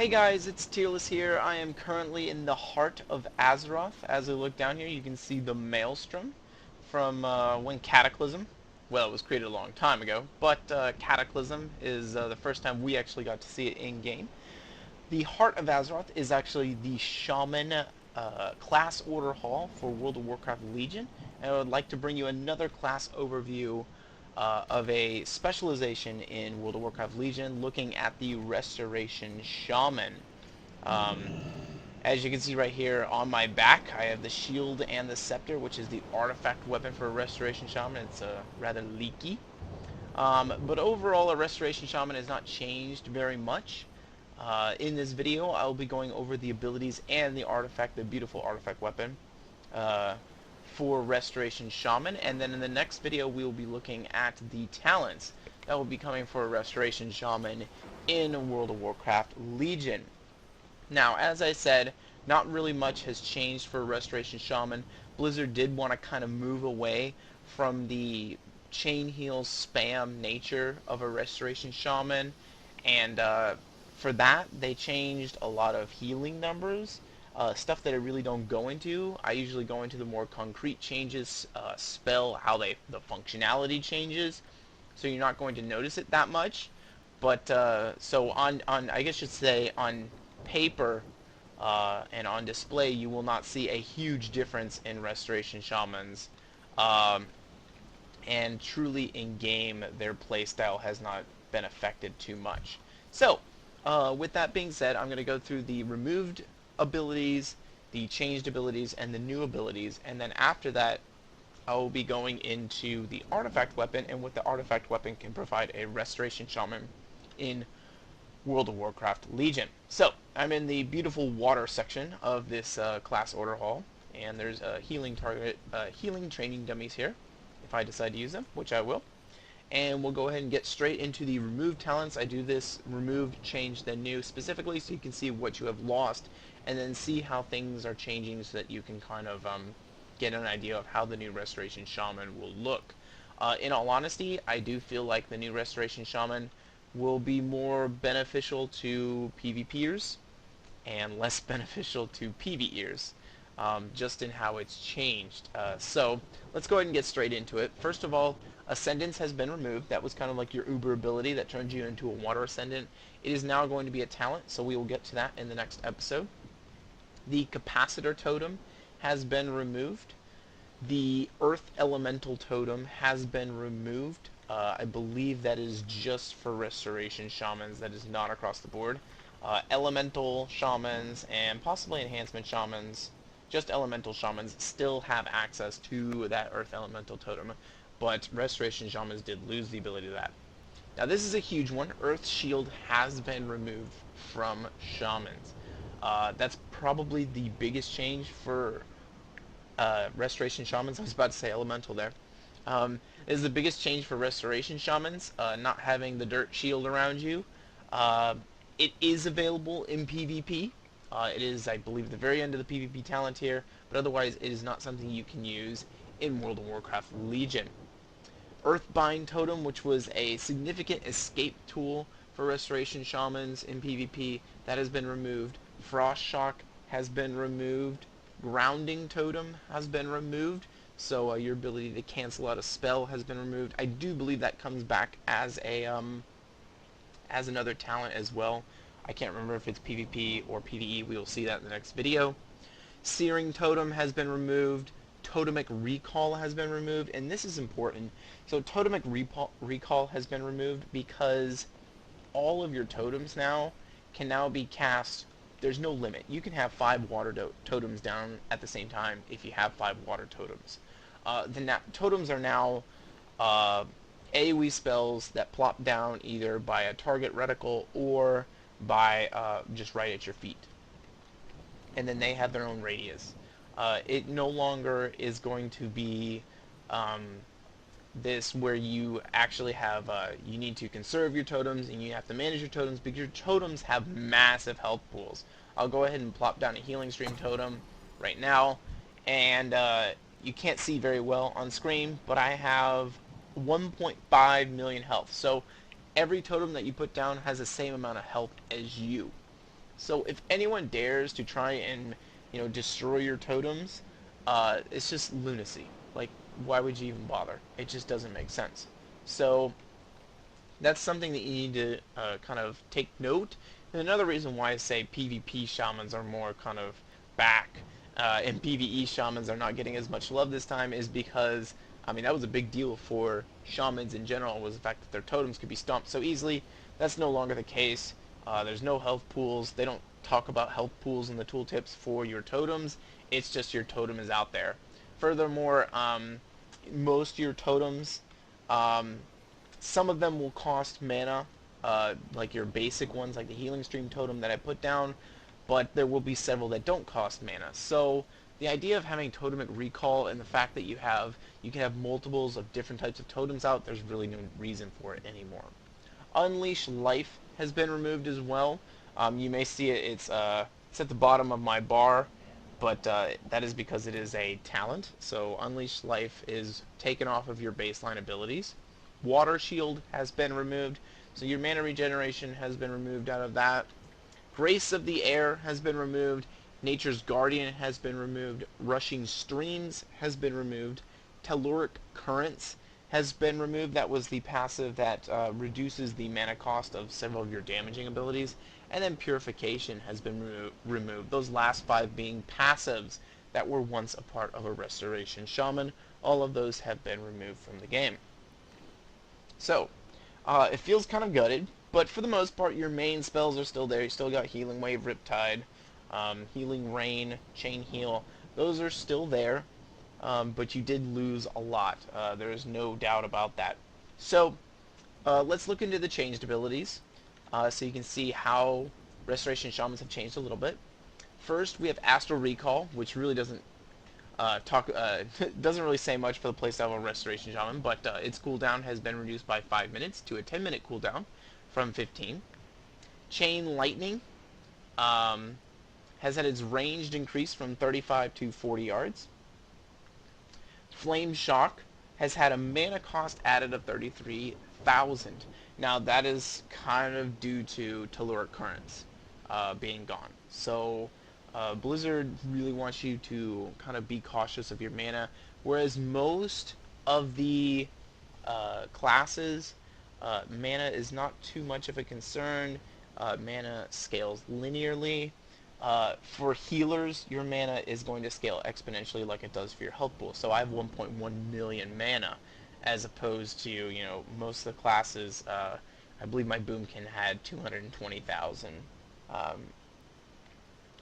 Hey guys, it's Tearless here. I am currently in the heart of Azeroth. As I look down here, you can see the Maelstrom from when Cataclysm, well, it was created a long time ago, but Cataclysm is the first time we actually got to see it in-game. The heart of Azeroth is actually the Shaman class order hall for World of Warcraft Legion, and I would like to bring you another class overview of a specialization in World of Warcraft Legion, looking at the Restoration Shaman. Um, as you can see right here on my back, I have the shield and the scepter, which is the artifact weapon for a Restoration Shaman. It's rather leaky. But overall, a Restoration Shaman has not changed very much. In this video, I'll be going over the abilities and the artifact, the beautiful artifact weapon, uh, for Restoration Shaman, and then in the next video we will be looking at the talents that will be coming for a Restoration Shaman in World of Warcraft Legion. Now, as I said, not really much has changed for Restoration Shaman. Blizzard did want to kind of move away from the chain heal spam nature of a Restoration Shaman, and for that they changed a lot of healing numbers. Stuff that I really don't go into. I usually go into the more concrete changes, spell, how the functionality changes, so you're not going to notice it that much. But so on I guess you should say on paper and on display, you will not see a huge difference in Restoration Shamans. Um, and truly in game, their playstyle has not been affected too much. So, with that being said, I'm going to go through the removed abilities, the changed abilities, and the new abilities, and then after that, I will be going into the artifact weapon and what the artifact weapon can provide a Restoration Shaman in World of Warcraft Legion. So, I'm in the beautiful water section of this class order hall, and there's healing training dummies here, if I decide to use them, which I will. And we'll go ahead and get straight into the remove talents. I do this removed, change, then new specifically so you can see what you have lost and then see how things are changing so that you can kind of get an idea of how the new Restoration Shaman will look. In all honesty, I do feel like the new Restoration Shaman will be more beneficial to PvPers and less beneficial to PvEers, just in how it's changed. So let's go ahead and get straight into it. First of all, Ascendance has been removed. That was kind of like your Uber ability that turns you into a Water Ascendant. It is now going to be a talent, so we will get to that in the next episode. The Capacitor Totem has been removed. The Earth Elemental Totem has been removed. I believe that is just for Restoration Shamans. That is not across the board. Elemental Shamans and possibly Enhancement Shamans, just Elemental Shamans, still have access to that Earth Elemental Totem, but Restoration Shamans did lose the ability to that. Now this is a huge one. Earth Shield has been removed from Shamans. That's probably the biggest change for Restoration Shamans. I was about to say Elemental there. This is the biggest change for Restoration Shamans, not having the dirt shield around you. It is available in PvP. It is, I believe, at the very end of the PvP talent here, but otherwise it is not something you can use in World of Warcraft Legion. Earthbind Totem, which was a significant escape tool for Restoration Shamans in PvP, that has been removed. Frost Shock has been removed. Grounding Totem has been removed, so your ability to cancel out a spell has been removed. I do believe that comes back as a as another talent as well. I can't remember if it's PvP or PvE. We will see that in the next video. Searing Totem has been removed. Totemic Recall has been removed, and this is important. So Totemic Recall has been removed because all of your totems now can now be cast. There's no limit. You can have 5 water totems down at the same time if you have 5 water totems. The totems are now AoE spells that plop down either by a target reticle or by just right at your feet. And then they have their own radius. It no longer is going to be this where you actually have, you need to conserve your totems and you have to manage your totems because your totems have massive health pools. I'll go ahead and plop down a Healing Stream totem right now, and you can't see very well on screen, but I have 1.5 million health. So every totem that you put down has the same amount of health as you. So if anyone dares to try and, destroy your totems, it's just lunacy. Like, why would you even bother? It just doesn't make sense. So that's something that you need to kind of take note. And another reason why I say PvP shamans are more kind of back, and PvE shamans are not getting as much love this time is because, I mean, that was a big deal for shamans in general, was the fact that their totems could be stomped so easily. That's no longer the case. There's no health pools. They don't talk about health pools in the tooltips for your totems. It's just your totem is out there. Furthermore, most of your totems, um, some of them will cost mana, like your basic ones, like the healing stream totem that I put down, but there will be several that don't cost mana. So the idea of having totemic recall and the fact that you can have multiples of different types of totems out, there's really no reason for it anymore. Unleash Life has been removed as well. You may see it, it's at the bottom of my bar, but that is because it is a talent. So Unleash Life is taken off of your baseline abilities. Water Shield has been removed, so your mana regeneration has been removed out of that. Grace of the Air has been removed. Nature's Guardian has been removed. Rushing Streams has been removed. Telluric Currents has been removed. That was the passive that reduces the mana cost of several of your damaging abilities. And then Purification has been removed. Those last 5 being passives that were once a part of a Restoration Shaman. All of those have been removed from the game. So, it feels kind of gutted, but for the most part, your main spells are still there. You still got Healing Wave, Riptide, Healing Rain, Chain Heal. Those are still there, but you did lose a lot. There is no doubt about that. So, let's look into the changed abilities, so you can see how Restoration Shamans have changed a little bit. First, we have Astral Recall, which really doesn't doesn't really say much for the playstyle of Restoration Shaman, but its cooldown has been reduced by 5 minutes to a 10-minute cooldown from 15. Chain Lightning has had its range increased from 35 to 40 yards. Flame Shock has had a mana cost added of 33,000. Now that is kind of due to Telluric Currents being gone. So Blizzard really wants you to kind of be cautious of your mana, whereas most of the classes, mana is not too much of a concern. Mana scales linearly. For healers, your mana is going to scale exponentially like it does for your health pool. So I have 1.1 million mana, as opposed to, most of the classes, I believe my Boomkin had 220,000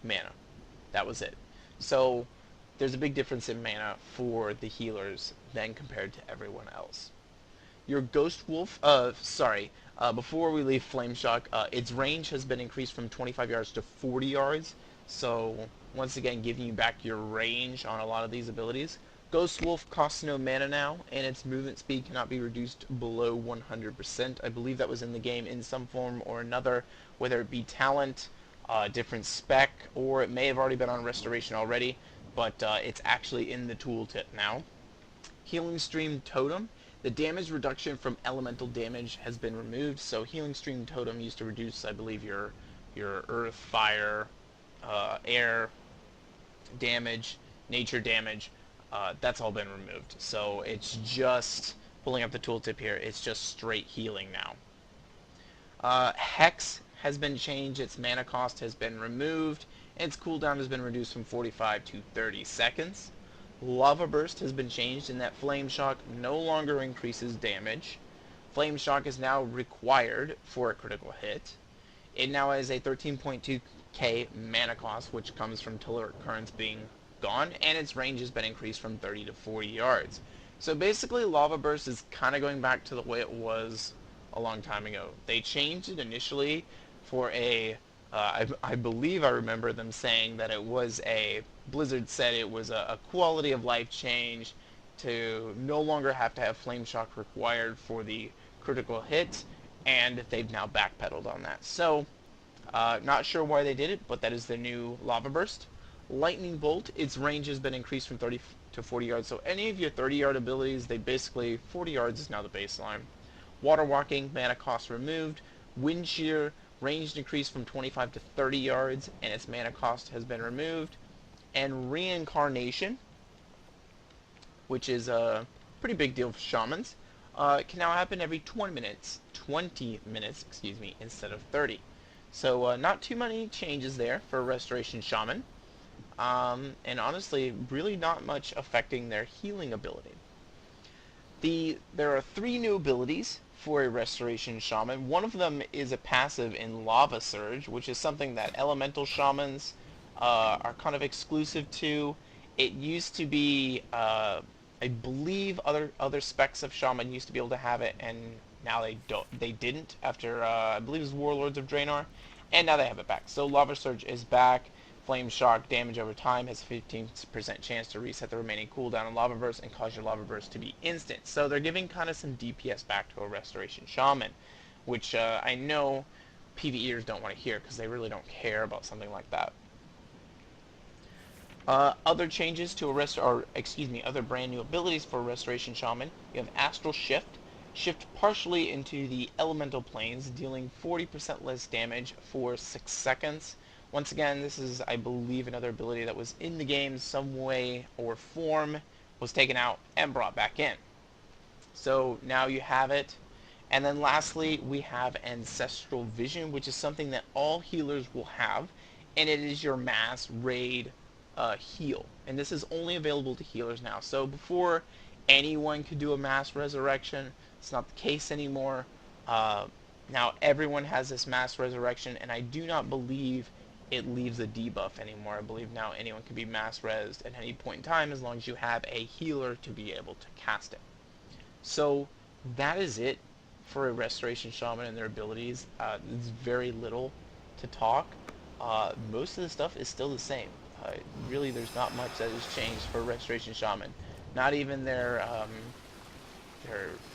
mana. That was it. So there's a big difference in mana for the healers than compared to everyone else. Your Ghost Wolf, before we leave Flame Shock, its range has been increased from 25 yards to 40 yards. So once again, giving you back your range on a lot of these abilities. Ghost Wolf costs no mana now, and its movement speed cannot be reduced below 100%. I believe that was in the game in some form or another, whether it be talent, different spec, or it may have already been on Restoration already, but it's actually in the tooltip now. Healing Stream Totem. The damage reduction from elemental damage has been removed, so Healing Stream Totem used to reduce, I believe, your earth, fire, air damage, nature damage. That's all been removed. So it's just, pulling up the tooltip here, it's just straight healing now. Hex has been changed, its mana cost has been removed, and its cooldown has been reduced from 45 to 30 seconds. Lava Burst has been changed in that Flame Shock no longer increases damage. Flame Shock is now required for a critical hit. It now has a 13.2k mana cost, which comes from Telluric Currents being gone, and its range has been increased from 30 to 40 yards. So basically, Lava Burst is kind of going back to the way it was a long time ago. They changed it initially for I believe I remember them saying that it was Blizzard said it was a quality of life change to no longer have to have Flame Shock required for the critical hit, and they've now backpedaled on that. So, not sure why they did it, but that is the new Lava Burst. Lightning Bolt, its range has been increased from 30 to 40 yards, so any of your 30-yard abilities, 40 yards is now the baseline. Water Walking, mana cost removed. Wind Shear, Range increased from 25 to 30 yards, and its mana cost has been removed. And Reincarnation, which is a pretty big deal for shamans, can now happen every 20 minutes, excuse me, instead of 30. So not too many changes there for Restoration Shaman, and honestly, really not much affecting their healing ability. There are 3 new abilities for a Restoration Shaman. One of them is a passive in Lava Surge, which is something that Elemental Shamans are kind of exclusive to. It used to be, I believe, other specs of Shaman used to be able to have it, and now they don't. They didn't after I believe it was Warlords of Draenor, and now they have it back. So Lava Surge is back. Flame Shock, damage over time, has a 15% chance to reset the remaining cooldown on Lava Burst and cause your Lava Burst to be instant. So they're giving kind of some DPS back to a Restoration Shaman, which I know PvEers don't want to hear because they really don't care about something like that. Other changes to other brand new abilities for Restoration Shaman. You have Astral Shift. Shift partially into the elemental planes, dealing 40% less damage for 6 seconds. Once again, this is, I believe, another ability that was in the game some way or form, was taken out and brought back in. So now you have it. And then lastly, we have Ancestral Vision, which is something that all healers will have, and it is your mass raid heal. And this is only available to healers now. So before, anyone could do a mass resurrection. It's not the case anymore. Now everyone has this mass resurrection, and I do not believe it leaves a debuff anymore. I believe now anyone can be mass rezzed at any point in time as long as you have a healer to be able to cast it. So that is it for a Restoration Shaman and their abilities. There's very little to talk. Most of the stuff is still the same. Really, there's not much that has changed for Restoration Shaman. Not even their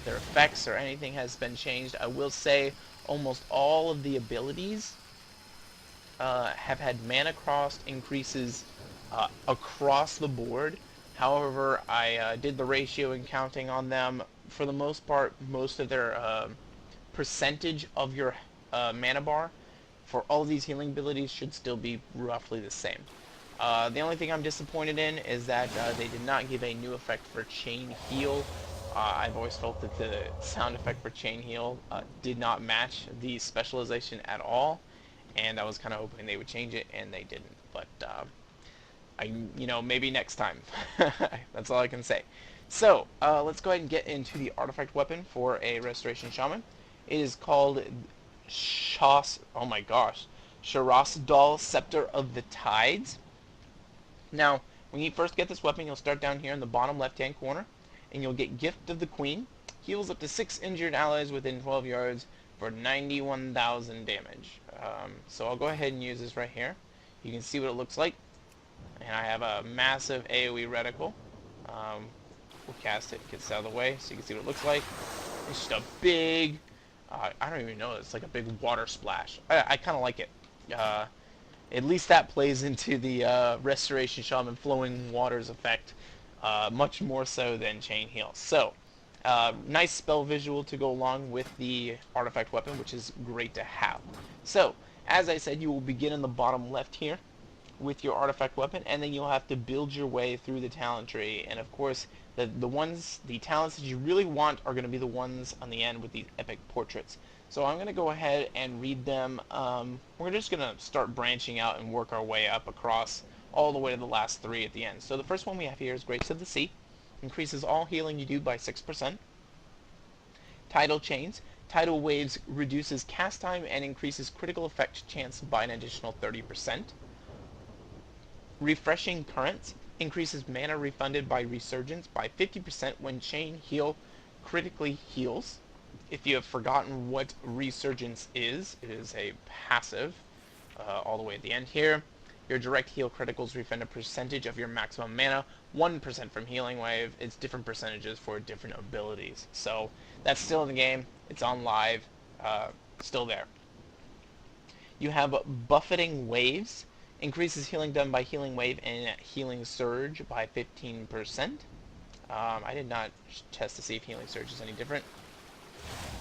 effects or anything has been changed. I will say almost all of the abilities have had mana cost increases across the board. However, I did the ratio and counting on them. For the most part, most of their percentage of your mana bar for all of these healing abilities should still be roughly the same. The only thing I'm disappointed in is that they did not give a new effect for Chain Heal. I've always felt that the sound effect for Chain Heal did not match the specialization at all, and I was kind of hoping they would change it, and they didn't. But maybe next time. That's all I can say. So let's go ahead and get into the artifact weapon for a Restoration Shaman. It is called Sharasdal Scepter of the Tides. Now, when you first get this weapon, you'll start down here in the bottom left-hand corner, and you'll get Gift of the Queen. Heals up to 6 injured allies within 12 yards for 91,000 damage. So I'll go ahead and use this right here. You can see what it looks like. And I have a massive AoE reticle. We'll cast it, gets out of the way, so you can see what it looks like. It's just a big, I don't even know, it's like a big water splash. I kind of like it. At least that plays into the Restoration Shaman Flowing Waters effect, much more so than Chain Heal. So, nice spell visual to go along with the artifact weapon, which is great to have. So, as I said, you will begin in the bottom left here with your artifact weapon, and then you'll have to build your way through the talent tree. And of course, the talents that you really want are going to be the ones on the end with these epic portraits. So I'm going to go ahead and read them. We're just going to start branching out and work our way up across all the way to the last 3 at the end. So the first one we have here is Grapes of the Sea. Increases all healing you do by 6%. Tidal Chains. Tidal Waves reduces cast time and increases critical effect chance by an additional 30%. Refreshing Currents. Increases mana refunded by Resurgence by 50% when Chain Heal critically heals. If you have forgotten what Resurgence is, it is a passive all the way at the end here. Your direct heal criticals refund a percentage of your maximum mana, 1% from Healing Wave. It's different percentages for different abilities. So that's still in the game. It's on live. Still there. You have Buffeting Waves. Increases healing done by Healing Wave and Healing Surge by 15%. I did not test to see if Healing Surge is any different.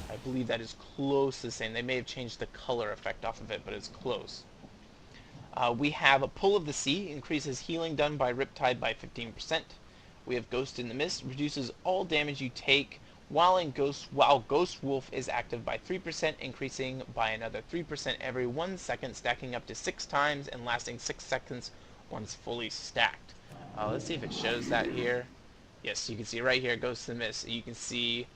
I believe that is close to the same. They may have changed the color effect off of it, but it's close. We have a Pull of the Sea, increases healing done by Riptide by 15%. We have Ghost in the Mist, reduces all damage you take while Ghost Wolf is active by 3%, increasing by another 3% every 1 second, stacking up to 6 times and lasting 6 seconds once fully stacked. Let's see if it shows that here. Yes, you can see right here, Ghost in the Mist. You can see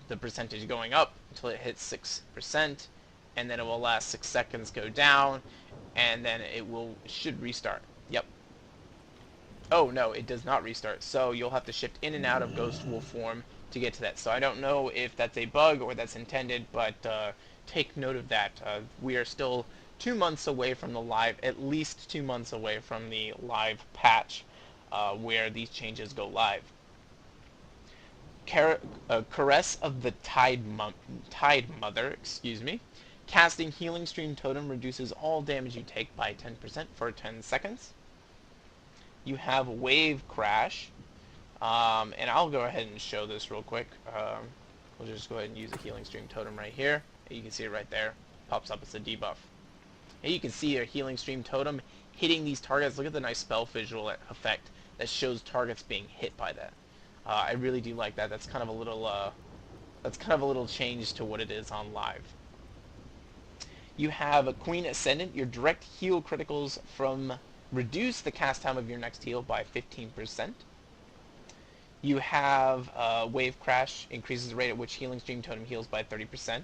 the percentage going up until it hits 6%, and then it will last 6 seconds, go down, and then should restart. Yep. Oh no, it does not restart. So you'll have to shift in and out of Ghost Wolf form to get to that. So I don't know if that's a bug or that's intended, but take note of that. We are still 2 months away from the live, at least 2 months away from the live patch where these changes go live. Caress of the Tide Mother, excuse me. Casting Healing Stream Totem reduces all damage you take by 10% for 10 seconds. You have Wave Crash, and I'll go ahead and show this real quick. We'll just go ahead and use a Healing Stream Totem right here. You can see it right there. Pops up as a debuff. And you can see a Healing Stream Totem hitting these targets. Look at the nice spell visual effect that shows targets being hit by that. I really do like that. That's kind of a little change to what it is on live. You have a Queen Ascendant. Your direct heal criticals reduce the cast time of your next heal by 15%. You have Wave Crash, increases the rate at which Healing Stream Totem heals by 30%.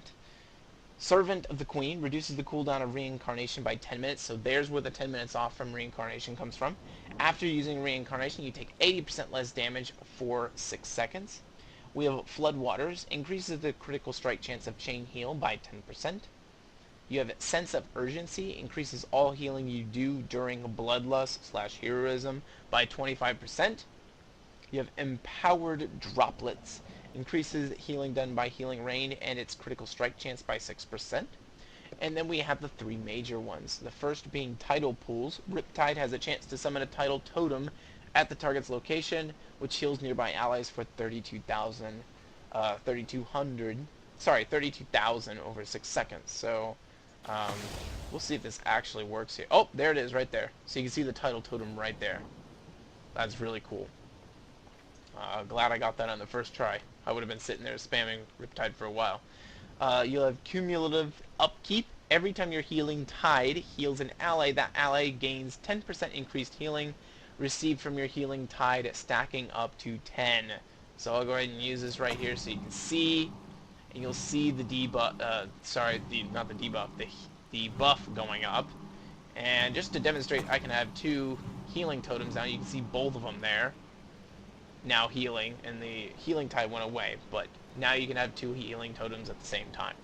Servant of the Queen reduces the cooldown of Reincarnation by 10 minutes, so there's where the 10 minutes off from Reincarnation comes from. After using Reincarnation, you take 80% less damage for 6 seconds. We have Floodwaters, increases the critical strike chance of Chain Heal by 10%. You have Sense of Urgency, increases all healing you do during Bloodlust/Heroism by 25%. You have Empowered Droplets, increases healing done by Healing Rain and its critical strike chance by 6%. And then we have the 3 major ones. The first being Tidal Pools. Riptide has a chance to summon a Tidal Totem at the target's location, which heals nearby allies for 32,000 over 6 seconds. So we'll see if this actually works here. Oh, there it is right there. So you can see the Tidal Totem right there. That's really cool. Glad I got that on the first try. I would have been sitting there spamming Riptide for a while. You'll have Cumulative Upkeep. Every time your Healing Tide heals an ally, that ally gains 10% increased healing received from your Healing Tide, stacking up to 10. So I'll go ahead and use this right here so you can see. And you'll see the debuff, not the debuff, the buff going up. And just to demonstrate, I can have 2 Healing Totems now. You can see both of them there. Now healing, and the Healing Tide went away, but now you can have 2 Healing Totems at the same time.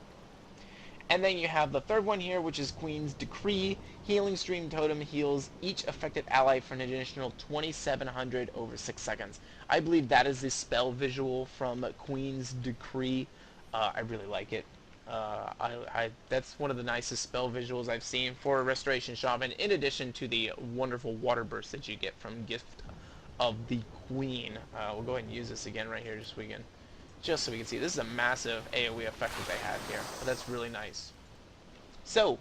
And then you have the third one here, which is Queen's Decree. Healing Stream Totem heals each affected ally for an additional 2,700 over 6 seconds. I believe that is the spell visual from Queen's Decree. I really like it. That's one of the nicest spell visuals I've seen for a Restoration Shaman, in addition to the wonderful water burst that you get from Gift of the Queen. We'll go ahead and use this again right here just so we can see. This is a massive AoE effect that they have here, but that's really nice. So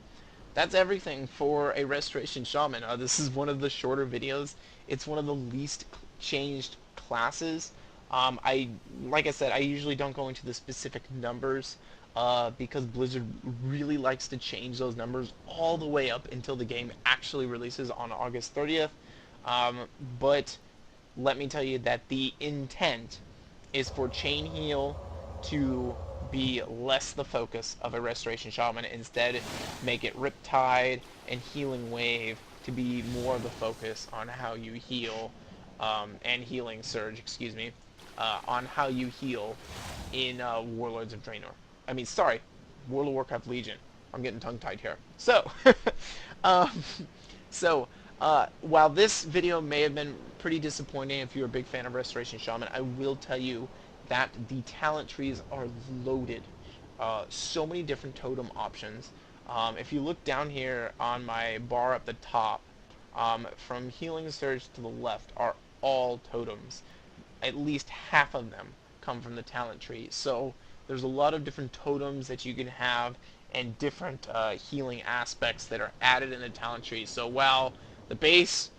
that's everything for a Restoration Shaman. This is one of the shorter videos. It's one of the least changed classes. Like I said, I usually don't go into the specific numbers because Blizzard really likes to change those numbers all the way up until the game actually releases on August 30th. But let me tell you that the intent is for Chain Heal to be less the focus of a Restoration Shaman. Instead, make it Riptide and Healing Wave to be more of the focus on how you heal, and Healing Surge, excuse me, on how you heal in Warlords of Draenor. World of Warcraft Legion. I'm getting tongue-tied here. So, while this video may have been pretty disappointing if you're a big fan of Restoration Shaman, I will tell you that the talent trees are loaded. So many different totem options. If you look down here on my bar at the top, from Healing Surge to the left are all totems. At least half of them come from the talent tree. So There's a lot of different totems that you can have and different healing aspects that are added in the talent tree. So while the base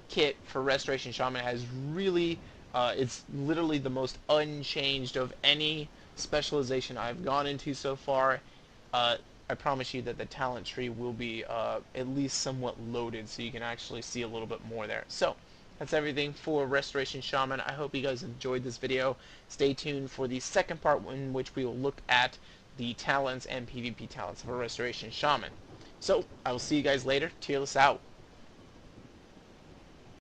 kit for Restoration Shaman has really, it's literally the most unchanged of any specialization I've gone into so far. Uh, I promise you that the talent tree will be at least somewhat loaded, so you can actually see a little bit more there. So that's everything for Restoration Shaman. I hope you guys enjoyed this video. Stay tuned for the second part in which we will look at the talents and PvP talents for Restoration Shaman. So I will see you guys later. Tearless out.